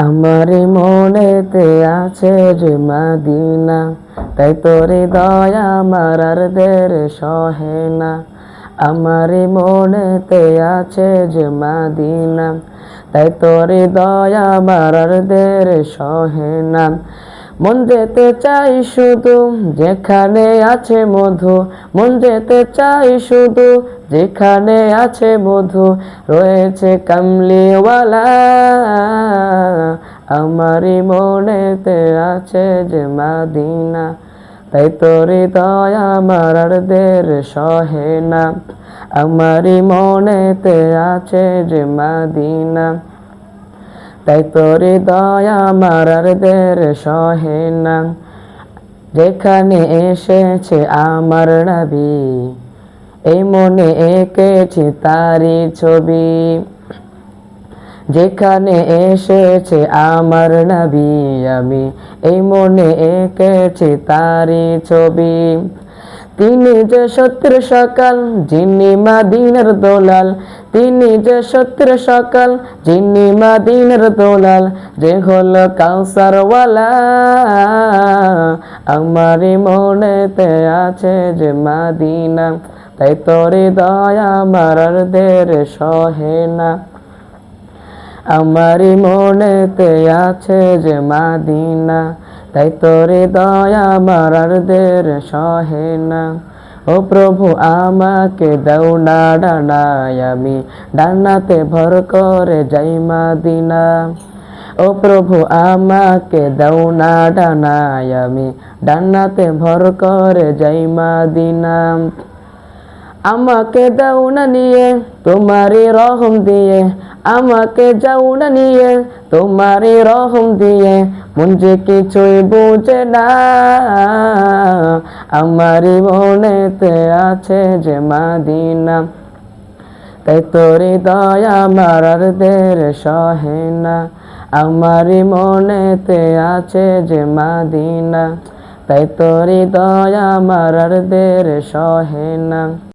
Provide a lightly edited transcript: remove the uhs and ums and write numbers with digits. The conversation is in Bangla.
আমার মনেতে আছে যে মদিনা, তাই তোর দয়া আমার আর দের সহে না। আমার মনেতে আছে যে মদিনা, তাই তোর দয়া আমার আর দের সহে না। মন যেতে চাই শুধু যেখানে আছে মধু, মন যেতে চাই শুধু যেখানে আছে মধু, রয়েছে কামলিওয়ালা। আমারই মনেতে আছে যে মদিনা, তাই তোর দয়া আমার আর দের সহে না। আমারই মনেতে আছে যে মদিনা, তাই তোর দয়া আমার আর দের সহে না। যেখানে এসেছে আমার নবী, এই মনে এঁকেছি তারি ছবি। যেখানে এসেছে আমার নবী, আমি এই মনে এঁকেছি তারি ছবি। তিনি যে সত্যের সকাল, যিনি মদিনার দোলাল, তিনি যে সত্যের সকাল, যিনি মদিনার দোলাল, যে হলো কাউসারওয়ালা। আমারই মনেতে আছে যে মদিনা, তাই তোর দয়া আমার আর দের সহে না। আমারই মনেতে আছে যে মদিনা, তাই তোর দয়া আমার আর দের সহে না। ও প্রভু আমাকে দাও না ডানায়, আমি ডানাতে ভর করে যাই মদিনা। ও প্রভু আমাকে দাও না ডানায়, আমি ডানাতে ভর করে যাই মদিনা। আমাকে দাও না নিয়ে তোমারই রহম দিয়ে, আমাকে যাও না নিয়ে তোমারই রহম দিয়ে, মন যে কিছুই বুঝে না। আমারই মনেতে আছে যে মদিনা, তাই তোর দয়া আমার আর দের সহে না। আমারই মনেতে আছে যে মদিনা, তাই তোর দয়া আমার আর দের সহে না।